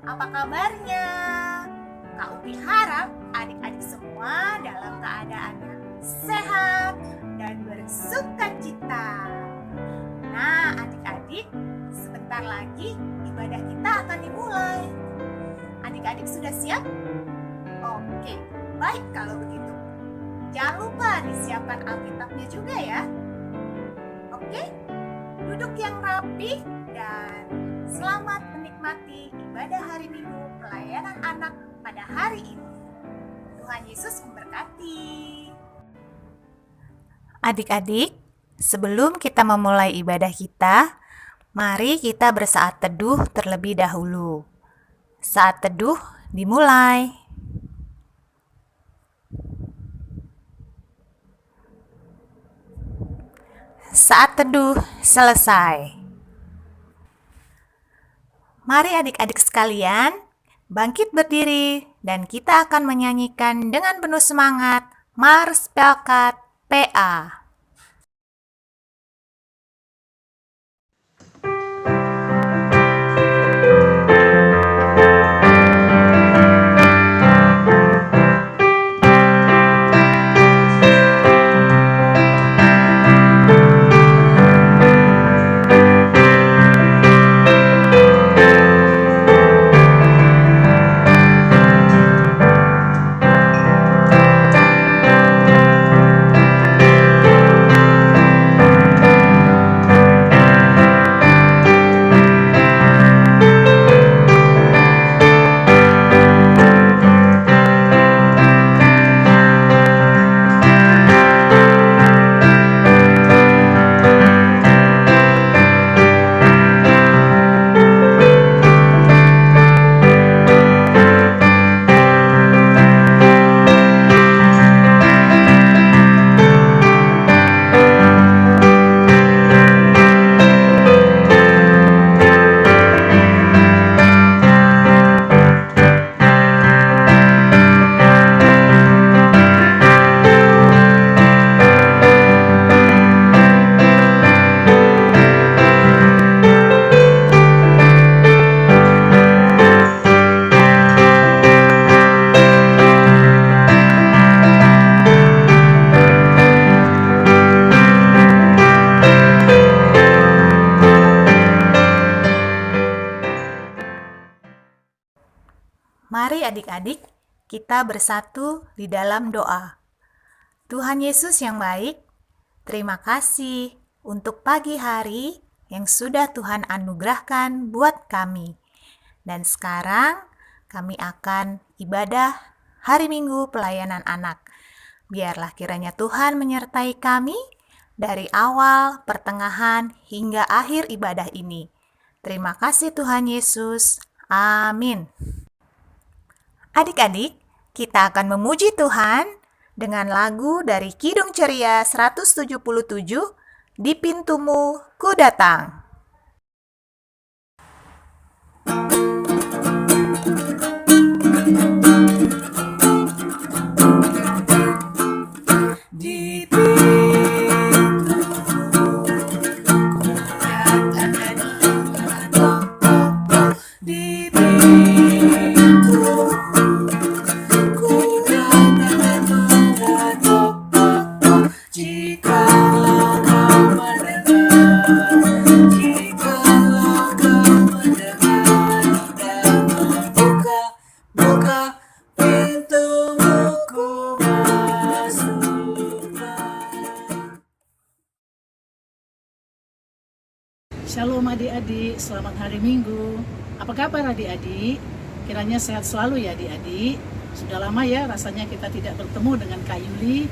Apa kabarnya? Kak Upi harap adik-adik semua dalam keadaan yang sehat dan bersukacita. Nah, adik-adik, sebentar lagi ibadah kita akan dimulai. Adik-adik sudah siap? Oke, baik kalau begitu. Jangan lupa disiapkan Alkitabnya juga ya. Oke, duduk yang rapi dan selamat menikmati ibadah hari Minggu pelayanan anak pada hari ini. Tuhan Yesus memberkati. Adik-adik, sebelum kita memulai ibadah kita, mari kita bersaat teduh terlebih dahulu. Saat teduh dimulai. Saat teduh selesai. Mari adik-adik sekalian, bangkit berdiri dan kita akan menyanyikan dengan penuh semangat Mars Pelkat PA. Mari adik-adik, kita bersatu di dalam doa. Tuhan Yesus yang baik, terima kasih untuk pagi hari yang sudah Tuhan anugerahkan buat kami. Dan sekarang kami akan ibadah hari Minggu pelayanan anak. Biarlah kiranya Tuhan menyertai kami dari awal, pertengahan, hingga akhir ibadah ini. Terima kasih Tuhan Yesus. Amin. Adik-adik, kita akan memuji Tuhan dengan lagu dari Kidung Ceria 177, Di Pintumu Ku Datang. Di pintumu ku datang dan mengetok-ketok. Di pintumu ku datang dan mengetok-ketok. Jikalau kau mendengar, jikalau kau mendengar dan membuka pintumu, ku Shalom adik-adik, selamat hari Minggu. Apa kabar adik-adik? Kiranya sehat selalu ya adik-adik. Sudah lama ya rasanya kita tidak bertemu dengan Kak Yuli.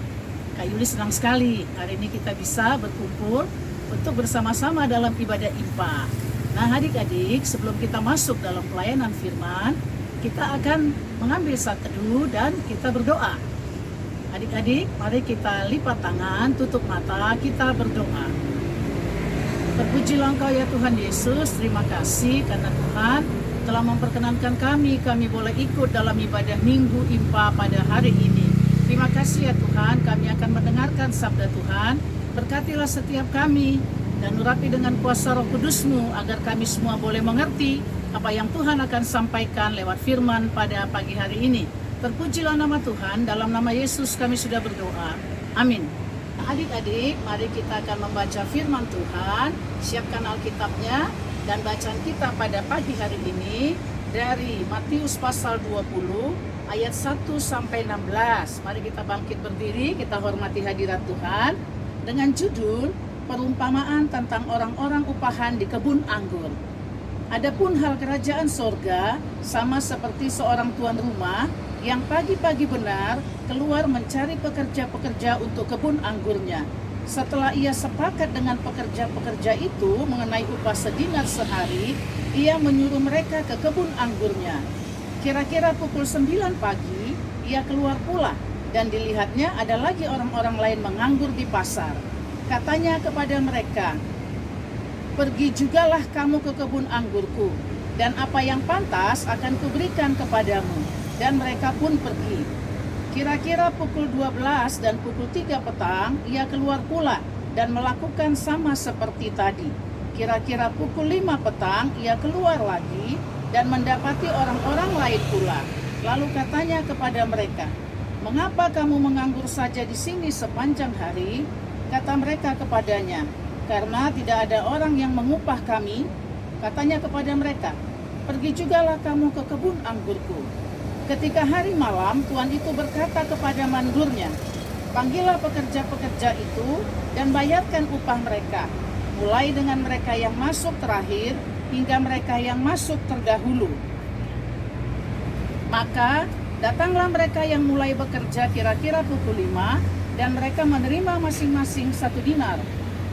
Kak Yuli senang sekali hari ini kita bisa berkumpul untuk bersama-sama dalam ibadah IPA. Nah adik-adik, sebelum kita masuk dalam pelayanan firman, kita akan mengambil saat teduh dan kita berdoa. Adik-adik, mari kita lipat tangan, tutup mata, kita berdoa. Terpujilah Engkau ya Tuhan Yesus, terima kasih karena Tuhan telah memperkenankan kami boleh ikut dalam ibadah Minggu IMPA pada hari ini. Terima kasih ya Tuhan, kami akan mendengarkan sabda Tuhan. Berkatilah setiap kami, dan urapi dengan kuasa Roh Kudus-Mu agar kami semua boleh mengerti apa yang Tuhan akan sampaikan lewat firman pada pagi hari ini. Terpujilah nama Tuhan, dalam nama Yesus kami sudah berdoa. Amin. Adik-adik, mari kita akan membaca firman Tuhan. Siapkan Alkitabnya dan bacaan kita pada pagi hari ini dari Matius pasal 20 ayat 1 sampai 16. Mari kita bangkit berdiri, kita hormati hadirat Tuhan dengan judul perumpamaan tentang orang-orang upahan di kebun anggur. Adapun hal kerajaan sorga sama seperti seorang tuan rumah yang pagi-pagi benar keluar mencari pekerja-pekerja untuk kebun anggurnya. Setelah ia sepakat dengan pekerja-pekerja itu mengenai upah sedinar sehari, ia menyuruh mereka ke kebun anggurnya. Kira-kira pukul 9 pagi, ia keluar pula dan dilihatnya ada lagi orang-orang lain menganggur di pasar. Katanya kepada mereka, "Pergi jugalah kamu ke kebun anggurku, dan apa yang pantas akan kuberikan kepadamu." Dan mereka pun pergi. Kira-kira pukul 12 dan pukul 3 petang, ia keluar pula dan melakukan sama seperti tadi. Kira-kira pukul 5 petang, ia keluar lagi dan mendapati orang-orang lain pula. Lalu katanya kepada mereka, "Mengapa kamu menganggur saja di sini sepanjang hari?" Kata mereka kepadanya, "Karena tidak ada orang yang mengupah kami." Katanya kepada mereka, "Pergi jugalah kamu ke kebun anggurku." Ketika hari malam, tuan itu berkata kepada mandurnya, "Panggillah pekerja-pekerja itu dan bayarkan upah mereka, mulai dengan mereka yang masuk terakhir hingga mereka yang masuk terdahulu." Maka datanglah mereka yang mulai bekerja kira-kira pukul 5, dan mereka menerima masing-masing 1 dinar.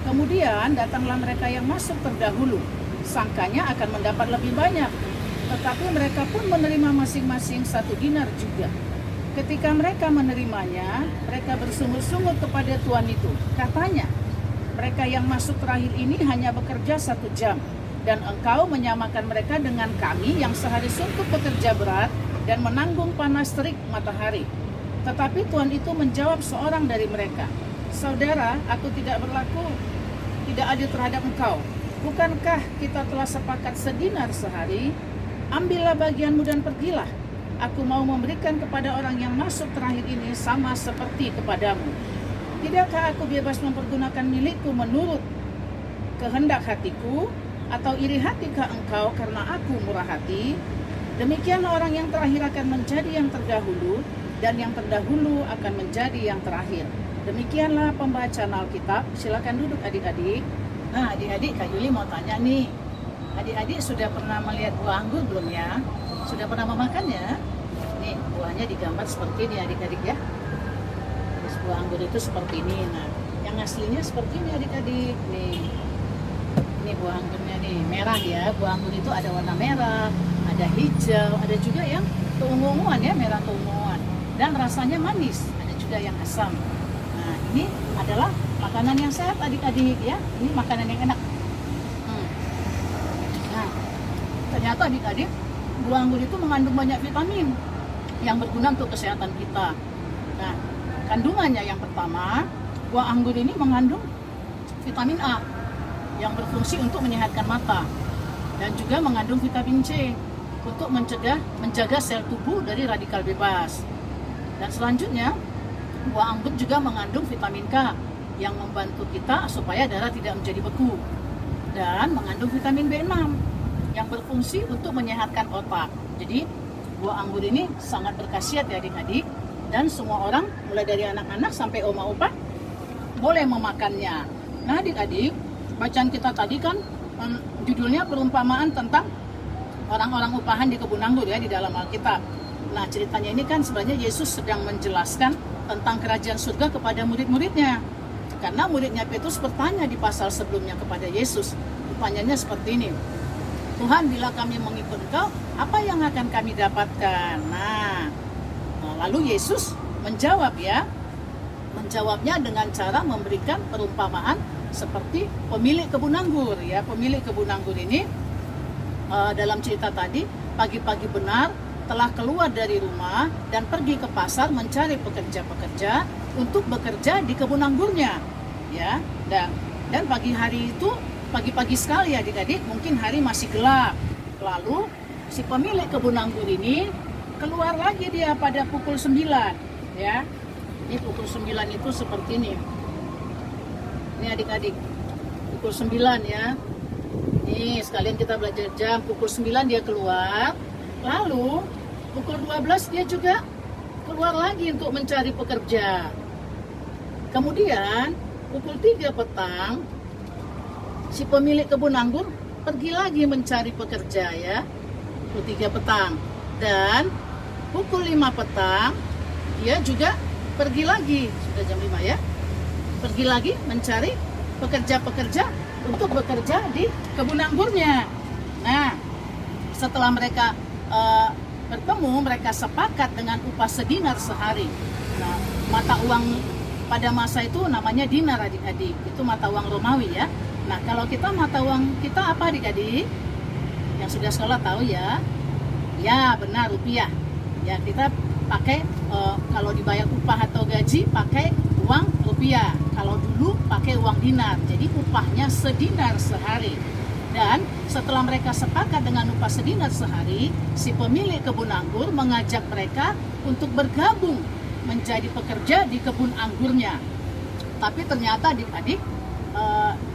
Kemudian datanglah mereka yang masuk terdahulu, sangkanya akan mendapat lebih banyak, tetapi mereka pun menerima masing-masing 1 dinar juga. Ketika mereka menerimanya, mereka bersungut-sungut kepada tuan itu. Katanya, "Mereka yang masuk terakhir ini hanya bekerja 1 jam, dan engkau menyamakan mereka dengan kami yang sehari suntuk bekerja berat dan menanggung panas terik matahari." Tetapi tuan itu menjawab seorang dari mereka, "Saudara, aku tidak adil terhadap engkau. Bukankah kita telah sepakat sedinar sehari? Ambillah bagianmu dan pergilah. Aku mau memberikan kepada orang yang masuk terakhir ini sama seperti kepadamu. Tidakkah aku bebas mempergunakan milikku menurut kehendak hatiku, atau iri hatikah engkau karena aku murah hati?" Demikianlah orang yang terakhir akan menjadi yang terdahulu, dan yang terdahulu akan menjadi yang terakhir. Demikianlah pembacaan Alkitab. Silakan duduk adik-adik. Nah, adik-adik, Kak Yuli mau tanya nih. Adik-adik sudah pernah melihat buah anggur belum ya? Sudah pernah memakannya? Nih, buahnya digambar seperti ini adik-adik ya. Terus buah anggur itu seperti ini. Nah, yang aslinya seperti ini adik-adik. Nih. Ini buah anggurnya nih, merah ya. Buah anggur itu ada warna merah, ada hijau, ada juga yang keungu-unguan ya, merah keunguan. Dan rasanya manis, ada juga yang asam. Nah, ini adalah makanan yang sehat adik-adik ya. Ini makanan yang enak. Nah, ternyata adik-adik, buah anggur itu mengandung banyak vitamin yang berguna untuk kesehatan kita. Nah, kandungannya yang pertama, buah anggur ini mengandung vitamin A yang berfungsi untuk menyehatkan mata, dan juga mengandung vitamin C untuk menjaga sel tubuh dari radikal bebas. Dan selanjutnya, buah anggur juga mengandung vitamin K yang membantu kita supaya darah tidak menjadi beku, dan mengandung vitamin B6 yang berfungsi untuk menyehatkan otak. Jadi buah anggur ini sangat berkhasiat ya adik-adik, dan semua orang mulai dari anak-anak sampai oma-opa boleh memakannya. Nah adik-adik, bacaan kita tadi kan judulnya perumpamaan tentang orang-orang upahan di kebun anggur ya di dalam Alkitab. Nah ceritanya ini kan sebenarnya Yesus sedang menjelaskan tentang kerajaan surga kepada murid-muridnya. Karena muridnya Petrus bertanya di pasal sebelumnya kepada Yesus. Pertanyaannya seperti ini, "Tuhan, bila kami mengikut Engkau, apa yang akan kami dapatkan?" Nah, lalu Yesus menjawab ya. Menjawabnya dengan cara memberikan perumpamaan seperti pemilik kebun anggur ya. Pemilik kebun anggur ini dalam cerita tadi pagi-pagi benar telah keluar dari rumah dan pergi ke pasar mencari pekerja-pekerja untuk bekerja di kebun anggurnya ya. Dan pagi hari itu, pagi-pagi sekali adik-adik, mungkin hari masih gelap. Lalu si pemilik kebun anggur ini keluar lagi dia pada pukul 9 ya. Ini pukul 9 itu seperti ini. Ini adik-adik, pukul 9 ya. Nih sekalian kita belajar jam. Pukul 9 dia keluar. Lalu pukul 12 dia juga keluar lagi untuk mencari pekerja. Kemudian pukul 3 petang si pemilik kebun anggur pergi lagi mencari pekerja ya. Pukul 3 petang. Dan pukul 5 petang dia juga pergi lagi. Sudah jam 5 ya. Pergi lagi mencari pekerja-pekerja untuk bekerja di kebun anggurnya. Nah, setelah mereka bertemu, mereka sepakat dengan upah sedinar sehari. Nah, mata uang pada masa itu namanya dinar adik-adik. Itu mata uang Romawi ya. Nah, kalau kita mata uang kita apa adik-adik? Yang sudah sekolah tahu ya. Ya, benar, rupiah. Ya, kita pakai kalau dibayar upah atau gaji pakai uang rupiah. Kalau dulu pakai uang dinar. Jadi upahnya sedinar sehari. Dan setelah mereka sepakat dengan upah sedinar sehari, si pemilik kebun anggur mengajak mereka untuk bergabung menjadi pekerja di kebun anggurnya. Tapi ternyata adik-adik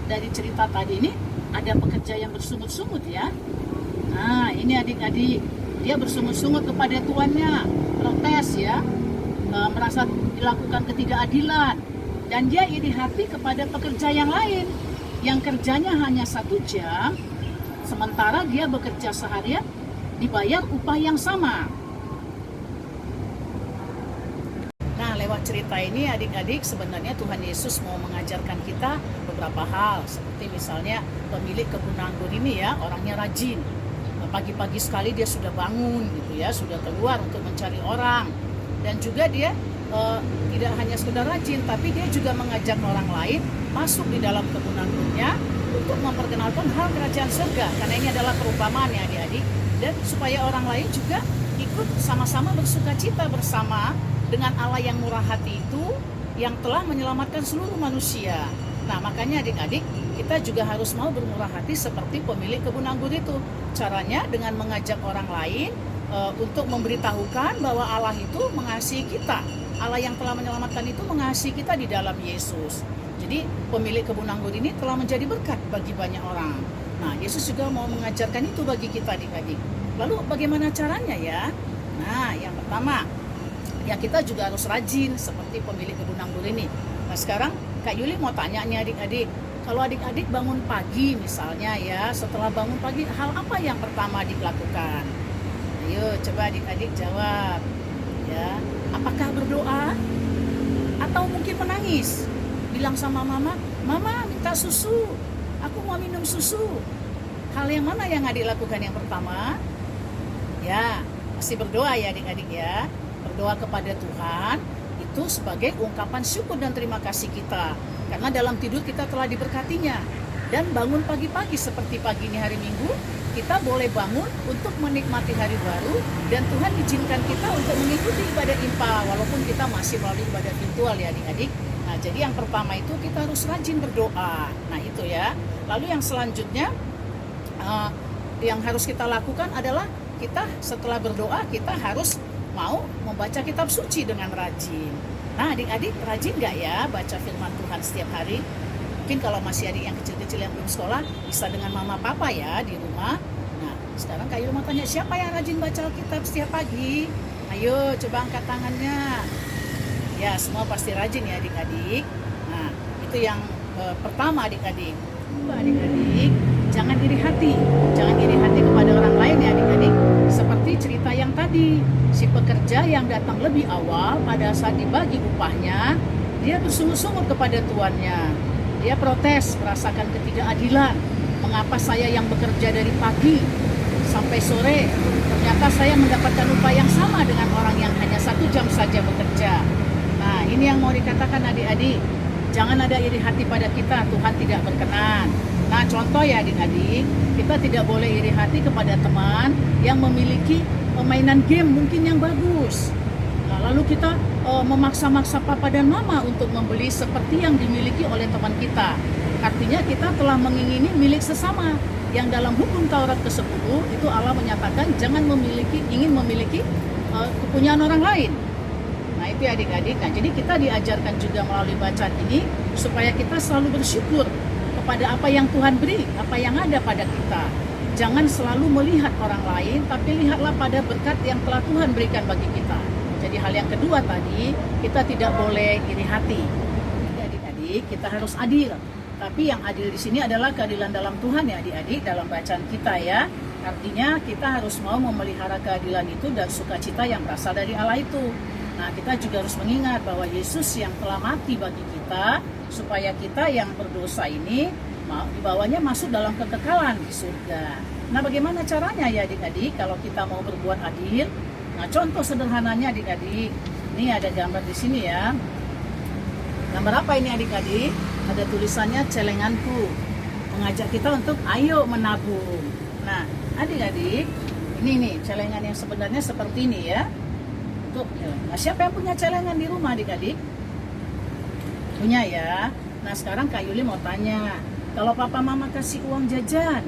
dari cerita tadi ini ada pekerja yang bersungut-sungut ya. Nah ini adik-adik, dia bersungut-sungut kepada tuannya, protes ya, merasa dilakukan ketidakadilan. Dan dia iri hati kepada pekerja yang lain yang kerjanya hanya 1 jam, sementara dia bekerja seharian dibayar upah yang sama. Nah, lewat cerita ini adik-adik sebenarnya Tuhan Yesus mau mengajarkan kita beberapa hal. Seperti misalnya pemilik kebun anggur ini ya, orangnya rajin. Pagi-pagi sekali dia sudah bangun gitu ya, sudah keluar untuk mencari orang. Dan juga dia tidak hanya sekedar rajin, tapi dia juga mengajak orang lain masuk di dalam kebun anggurnya untuk memperkenalkan hal kerajaan surga. Karena ini adalah perumpamaan ya adik-adik. Dan supaya orang lain juga ikut sama-sama bersukacita bersama dengan Allah yang murah hati itu yang telah menyelamatkan seluruh manusia. Nah makanya adik-adik kita juga harus mau bermurah hati seperti pemilik kebun anggur itu. Caranya dengan mengajak orang lain untuk memberitahukan bahwa Allah itu mengasihi kita. Allah yang telah menyelamatkan itu mengasihi kita di dalam Yesus. Jadi pemilik kebun anggur ini telah menjadi berkat bagi banyak orang. Nah Yesus juga mau mengajarkan itu bagi kita adik-adik. Lalu bagaimana caranya ya? Nah yang pertama ya kita juga harus rajin seperti pemilik kebun anggur ini. Nah sekarang Kak Yuli mau tanya nih adik-adik. Kalau adik-adik bangun pagi misalnya ya, setelah bangun pagi hal apa yang pertama dilakukan? Ayo coba adik-adik jawab. Ya, apakah berdoa atau mungkin menangis? Bilang sama mama, "Mama minta susu. Aku mau minum susu." Hal yang mana yang adik lakukan yang pertama? Ya, pasti berdoa ya adik-adik ya. Berdoa kepada Tuhan itu sebagai ungkapan syukur dan terima kasih kita. Karena dalam tidur kita telah diberkatinya. Dan bangun pagi-pagi seperti pagi ini hari Minggu, kita boleh bangun untuk menikmati hari baru. Dan Tuhan izinkan kita untuk mengikuti ibadah IMPA walaupun kita masih melalui ibadah virtual ya adik-adik. Nah jadi yang pertama itu kita harus rajin berdoa. Nah itu ya. Lalu yang selanjutnya yang harus kita lakukan adalah kita setelah berdoa kita harus mau membaca kitab suci dengan rajin. Nah adik-adik rajin gak ya baca firman Tuhan setiap hari? Mungkin kalau masih adik yang kecil-kecil yang belum sekolah bisa dengan mama papa ya di rumah. Nah sekarang Kak Yul mau tanya siapa yang rajin baca Alkitab setiap pagi? Ayo coba angkat tangannya. Ya semua pasti rajin ya adik-adik. Nah itu yang pertama adik-adik. Adik-adik jangan iri hati. Jangan iri hati kepada orang lain ya adik-adik. Seperti cerita yang tadi, si pekerja yang datang lebih awal pada saat dibagi upahnya, dia bersungut-sungut kepada tuannya. Dia protes, merasakan ketidakadilan. Mengapa saya yang bekerja dari pagi sampai sore, ternyata saya mendapatkan upah yang sama dengan orang yang hanya 1 jam saja bekerja. Nah, ini yang mau dikatakan adik-adik. Jangan ada iri hati pada kita, Tuhan tidak berkenan. Nah, contoh ya adik-adik, kita tidak boleh iri hati kepada teman yang memiliki mainan game mungkin yang bagus. Nah, lalu kita memaksa-maksa papa dan mama untuk membeli seperti yang dimiliki oleh teman kita. Artinya kita telah mengingini milik sesama. Yang dalam hukum Taurat ke-10 itu Allah menyatakan jangan ingin memiliki kepunyaan orang lain. Nah itu adik-adik. Nah jadi kita diajarkan juga melalui bacaan ini supaya kita selalu bersyukur kepada apa yang Tuhan beri, apa yang ada pada kita. Jangan selalu melihat orang lain, tapi lihatlah pada berkat yang telah Tuhan berikan bagi kita. Jadi hal yang kedua tadi, kita tidak boleh iri hati. Jadi adik-adik, kita harus adil. Tapi yang adil di sini adalah keadilan dalam Tuhan ya adik-adik, dalam bacaan kita ya. Artinya kita harus mau memelihara keadilan itu dan sukacita yang berasal dari Allah itu. Nah kita juga harus mengingat bahwa Yesus yang telah mati bagi kita, supaya kita yang berdosa ini dibawanya masuk dalam kekekalan di surga. Nah bagaimana caranya ya adik-adik kalau kita mau berbuat adil? Nah contoh sederhananya adik-adik, ini ada gambar di sini ya. Gambar apa ini adik-adik? Ada tulisannya celenganku, mengajak kita untuk ayo menabung. Nah adik-adik, ini nih celengan yang sebenarnya seperti ini ya. Nah, siapa yang punya celengan di rumah adik-adik? Punya ya. Nah sekarang Kak Yuli mau tanya, kalau papa mama kasih uang jajan,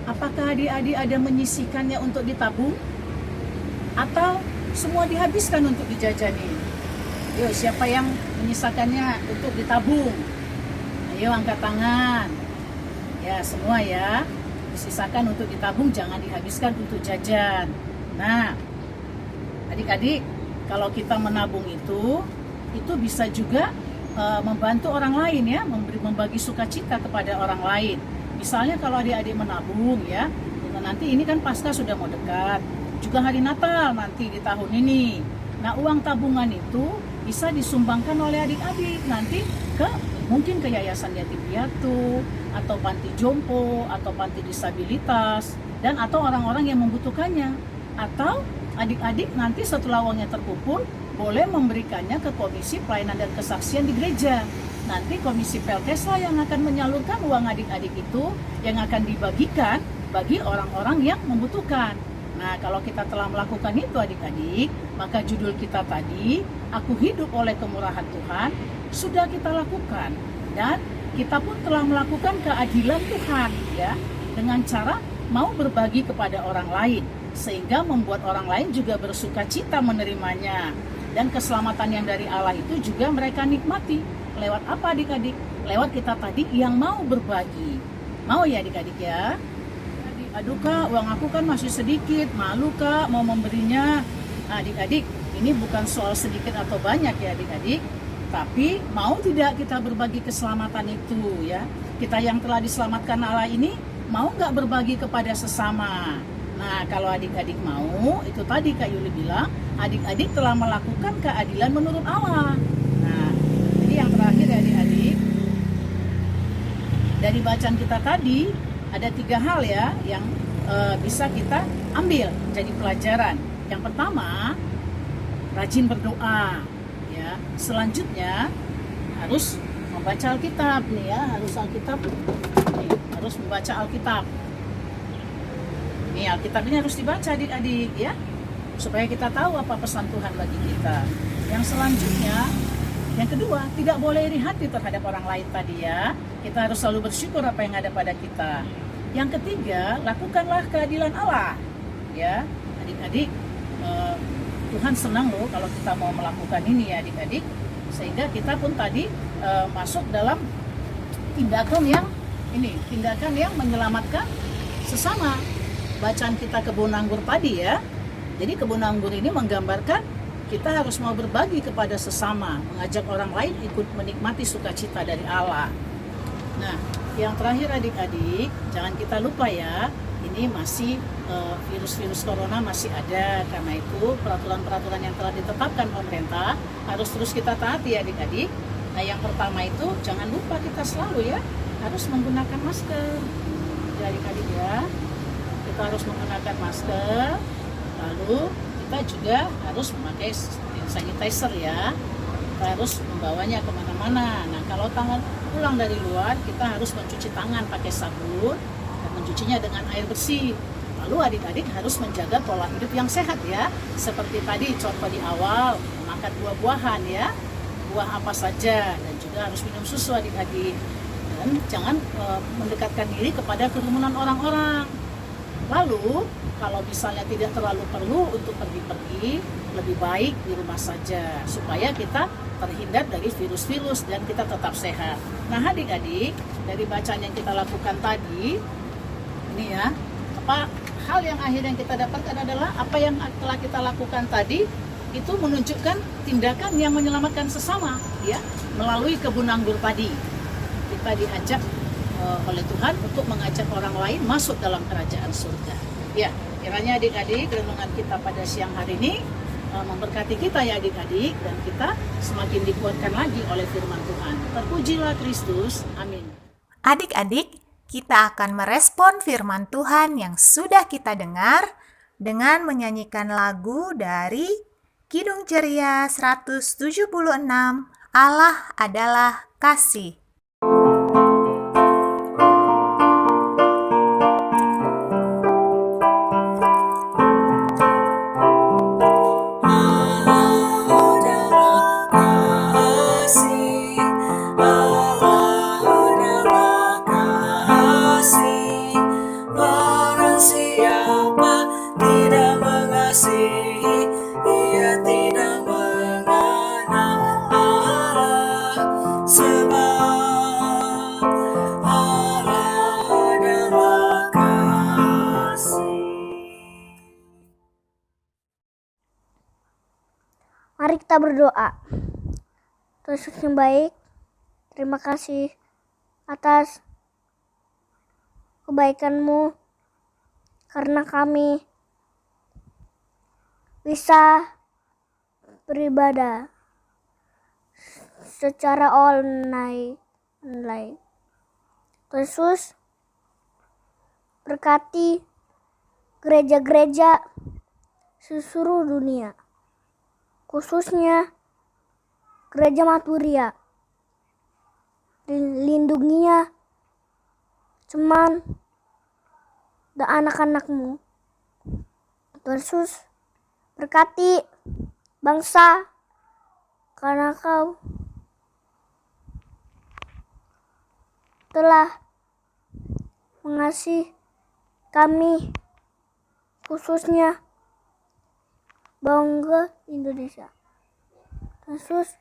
apakah adik-adik ada menyisihkannya untuk ditabung? Atau semua dihabiskan untuk dijajani? Yuk siapa yang menyisakannya untuk ditabung? Ayo angkat tangan. Ya semua ya, disisakan untuk ditabung, jangan dihabiskan untuk jajan. Nah adik-adik, kalau kita menabung itu bisa juga membantu orang lain ya, membagi sukacita kepada orang lain. Misalnya kalau adik-adik menabung ya, nanti ini kan Paskah sudah mau dekat, juga hari Natal nanti di tahun ini. Nah uang tabungan itu bisa disumbangkan oleh adik-adik nanti mungkin ke yayasan yatim piatu, atau panti jompo, atau panti disabilitas, dan atau orang-orang yang membutuhkannya. Atau adik-adik nanti setelah uangnya terkumpul boleh memberikannya ke Komisi Pelayanan dan Kesaksian di gereja. Nanti Komisi Pelkeslah yang akan menyalurkan uang adik-adik itu yang akan dibagikan bagi orang-orang yang membutuhkan. Nah kalau kita telah melakukan itu adik-adik, maka judul kita tadi, Aku Hidup Oleh Kemurahan Tuhan, sudah kita lakukan. Dan kita pun telah melakukan keadilan Tuhan ya, dengan cara mau berbagi kepada orang lain, sehingga membuat orang lain juga bersukacita menerimanya. Dan keselamatan yang dari Allah itu juga mereka nikmati. Lewat apa adik-adik? Lewat kita tadi yang mau berbagi. Mau ya adik-adik ya? Aduh kak, uang aku kan masih sedikit, malu kak mau memberinya. Nah, adik-adik, ini bukan soal sedikit atau banyak ya adik-adik, tapi mau tidak kita berbagi keselamatan itu ya? Kita yang telah diselamatkan Allah ini mau nggak berbagi kepada sesama? Nah kalau adik-adik mau, itu tadi Kak Yuli bilang, adik-adik telah melakukan keadilan menurut Allah. Nah jadi yang terakhir ya adik-adik, dari bacaan kita tadi ada 3 hal ya yang bisa kita ambil jadi pelajaran. Yang pertama, rajin berdoa ya. Selanjutnya harus membaca Alkitab nih ya, harus membaca Alkitab. Nih Alkitab ini harus dibaca adik-adik ya, supaya kita tahu apa pesan Tuhan bagi kita. Yang selanjutnya, yang kedua, tidak boleh iri hati terhadap orang lain tadi ya. Kita harus selalu bersyukur apa yang ada pada kita. Yang ketiga, lakukanlah keadilan Allah ya adik-adik. Tuhan senang loh kalau kita mau melakukan ini ya adik-adik, sehingga kita pun tadi masuk dalam tindakan yang menyelamatkan sesama. Bacaan kita kebun anggur tadi ya, jadi kebun anggur ini menggambarkan kita harus mau berbagi kepada sesama, mengajak orang lain ikut menikmati sukacita dari Allah. Nah yang terakhir adik-adik, jangan kita lupa ya, ini masih virus-virus corona masih ada. Karena itu peraturan-peraturan yang telah ditetapkan pemerintah harus terus kita taati adik-adik. Nah yang pertama itu jangan lupa kita selalu ya harus menggunakan masker ya adik-adik ya. Kita harus menggunakan masker, lalu kita juga harus memakai sanitizer ya. Kita harus membawanya kemana-mana. Nah kalau pulang dari luar, kita harus mencuci tangan pakai sabun dan mencucinya dengan air bersih. Lalu adik-adik harus menjaga pola hidup yang sehat ya. Seperti tadi contoh di awal, makan buah-buahan ya, buah apa saja, dan juga harus minum susu adik-adik. dan jangan mendekatkan diri kepada kerumunan orang-orang. Lalu kalau misalnya tidak terlalu perlu untuk pergi-pergi, lebih baik di rumah saja supaya kita terhindar dari virus-virus dan kita tetap sehat. Nah, adik-adik, dari bacaan yang kita lakukan tadi, ini ya, hal yang akhirnya kita dapatkan adalah apa yang telah kita lakukan tadi itu menunjukkan tindakan yang menyelamatkan sesama, ya, melalui kebun anggur padi. Kita diajak oleh Tuhan untuk mengajak orang lain masuk dalam kerajaan surga. Ya, kiranya adik-adik renungan kita pada siang hari ini memberkati kita ya adik-adik, dan kita semakin dikuatkan lagi oleh firman Tuhan. Terpujilah Kristus. Amin. Adik-adik, kita akan merespon firman Tuhan yang sudah kita dengar dengan menyanyikan lagu dari Kidung Ceria 176, Allah adalah kasih. Barang siapa tidak mengasihi, ia tidak mengenal Allah, sebab Allah adalah kasih. Mari kita berdoa. Tuhan Yesus yang baik, terima kasih atas kebaikan-Mu, karena kami bisa beribadah secara online. Tuhan Yesus, berkati gereja-gereja seluruh dunia, khususnya Gereja Maturia. Lindunginya Ceman dan anak-anak-Mu. Tuhan Yesus, berkati bangsa, karena Kau telah mengasihi kami, khususnya bangsa Indonesia. Tuhan Yesus,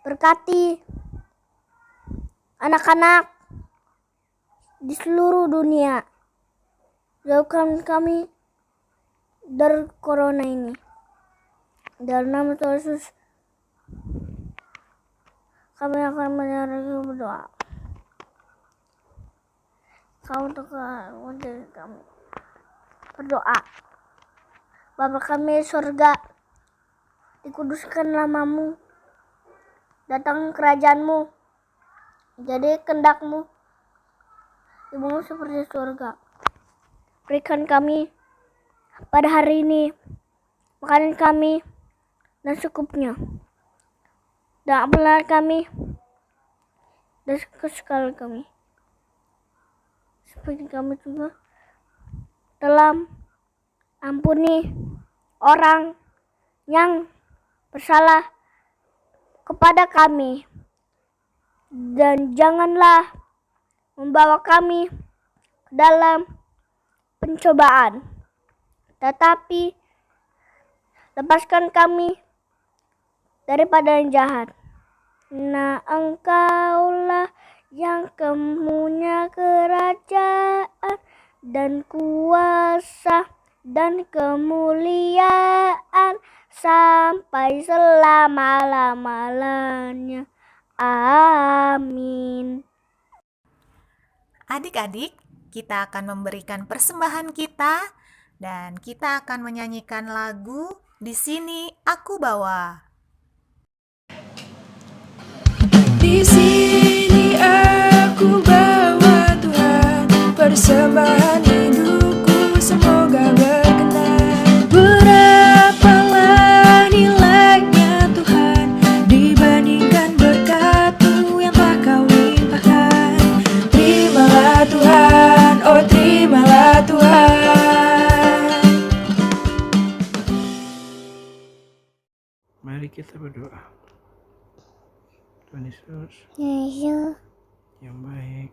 berkati anak-anak di seluruh dunia. Jauhkan kami dari corona ini. Dalam nama Tuhan Yesus, kami akan menyerahkan berdoa. Kau untuk menjadi kami. Berdoa. Bapa kami di surga, dikuduskan nama-Mu, datang kerajaan-Mu, jadi kehendak-Mu di bumi seperti surga. Berikan kami pada hari ini makanan kami dan secukupnya, dan ampunilah kami dan kesalahan kami, seperti kami juga telah ampuni orang yang bersalah kepada kami, dan janganlah membawa kami ke dalam pencobaan, tetapi lepaskan kami daripada yang jahat. Nah, Engkaulah yang kemunya kerajaan dan kuasa dan kemuliaan sampai selama-lamanya. Amin. Adik-adik, kita akan memberikan persembahan kita dan kita akan menyanyikan lagu Di Sini Aku Bawa. Di sini aku bawa Tuhan, persembahan hidupku semoga berkenan. Berapalah nilainya Tuhan dibandingkan berkat-Mu yang telah Kau limpahkan. Terimalah Tuhan, oh terimalah Tuhan. Mari kita berdoa. Tuhan Yesus Yesus yang baik,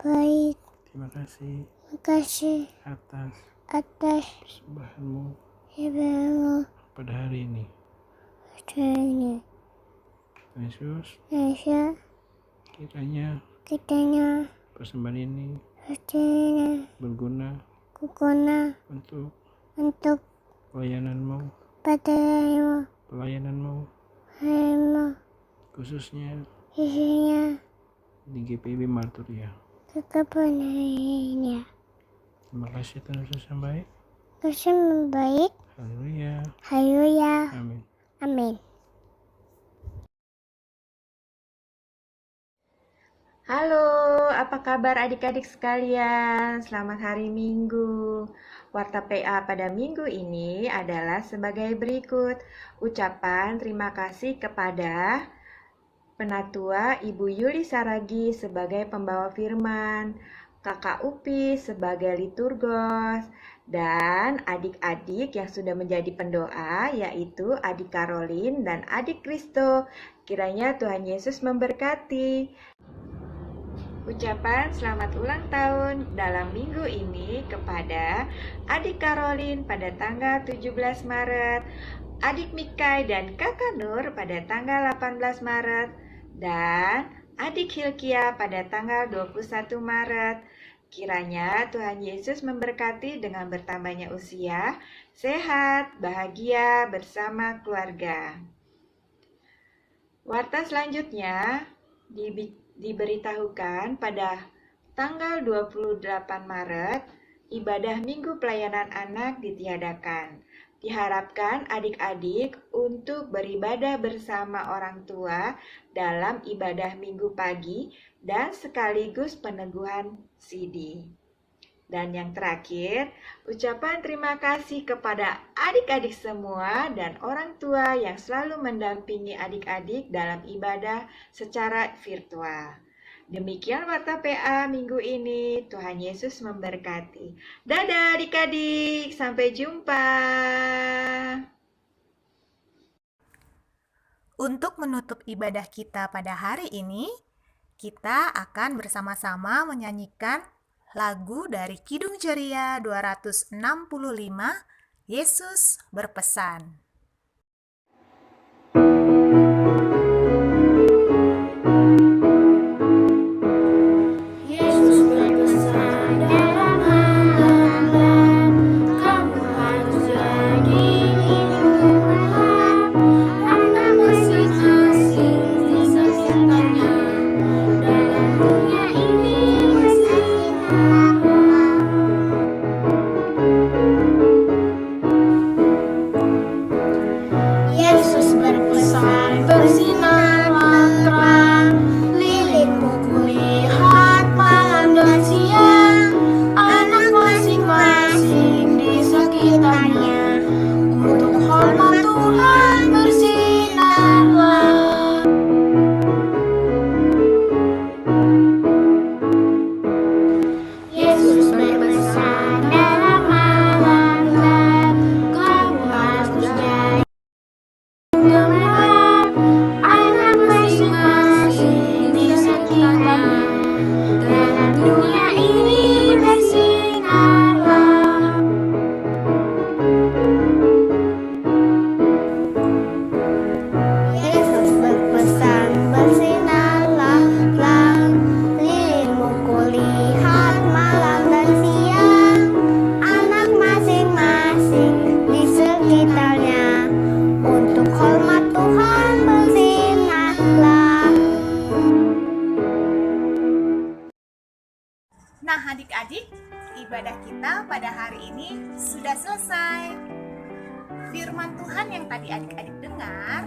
baik. terima kasih Makasih atas atas persembahanmu ibadah pada hari ini. ini. Tuhan Yesus, Yesus kiranya kitanya persembahan ini pastinya berguna kukuna untuk pelayananmu, padamu pelayananmu hema khususnya isinya di GPIB Marturia. kekepunannya. Terima kasih Tuhan Yesus yang baik. Kasih membaik. Haleluya. Haleluya. Amin. Amin. Halo, apa kabar adik-adik sekalian? Selamat hari Minggu. Warta PA pada minggu ini adalah sebagai berikut. Ucapan terima kasih kepada Penatua Ibu Yuli Saragi sebagai pembawa firman, Kakak Upi sebagai liturgos, dan adik-adik yang sudah menjadi pendoa yaitu adik Caroline dan adik Kristo. Kiranya Tuhan Yesus memberkati. Ucapan selamat ulang tahun dalam minggu ini kepada adik Caroline pada tanggal 17 Maret, adik Mikai dan kakak Nur pada tanggal 18 Maret, dan adik Hilkia pada tanggal 21 Maret. Kiranya Tuhan Yesus memberkati dengan bertambahnya usia, sehat, bahagia bersama keluarga. Warta selanjutnya diberitahukan pada tanggal 28 Maret, ibadah Minggu Pelayanan Anak ditiadakan. Diharapkan adik-adik untuk beribadah bersama orang tua dalam ibadah Minggu pagi dan sekaligus peneguhan CD. Dan yang terakhir, ucapan terima kasih kepada adik-adik semua dan orang tua yang selalu mendampingi adik-adik dalam ibadah secara virtual. Demikian Warta PA minggu ini. Tuhan Yesus memberkati. Dadah adik-adik, sampai jumpa. Untuk menutup ibadah kita pada hari ini, kita akan bersama-sama menyanyikan lagu dari Kidung Ceria 265, Yesus Berpesan. Yesus berpesan dalam malam-malam, kamu harus jadi hidup anak masing-masing di sekitarnya. Dalam dunia ini Yesus berpesan bersinarlah terang, lilinmu kulihat malam dan siang, anak masing-masing di sekitarnya. Untuk hormat Tuhan bersinarlah. Yesus berpesan dalam malam-malam, kamu harus jadi gemerlap, anak masing-masing di sekitarnya. Dalam dunia ini bersinarlah. Yesus berpesan bersinarlah terang, lilinmu kulihat malam dan siang, anak masing-masing di sekitarnya. Untuk hormat Tuhan bersinarlah. Nah, adik-adik, ibadah kita pada hari ini sudah selesai. Firman Tuhan yang tadi adik-adik dengar,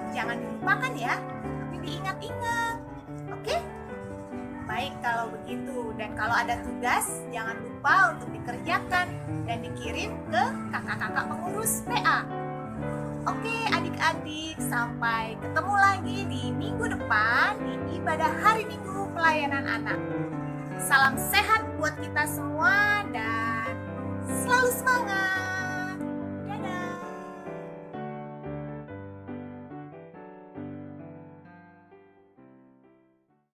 jangan dilupakan ya, tapi diingat-ingat. Oke? Baik kalau begitu, dan kalau ada tugas, jangan lupa untuk dikerjakan dan dikirim ke kakak-kakak pengurus PA. Oke adik-adik, sampai ketemu lagi di minggu depan di ibadah hari Minggu Pelayanan Anak. Salam sehat buat kita semua dan selalu semangat.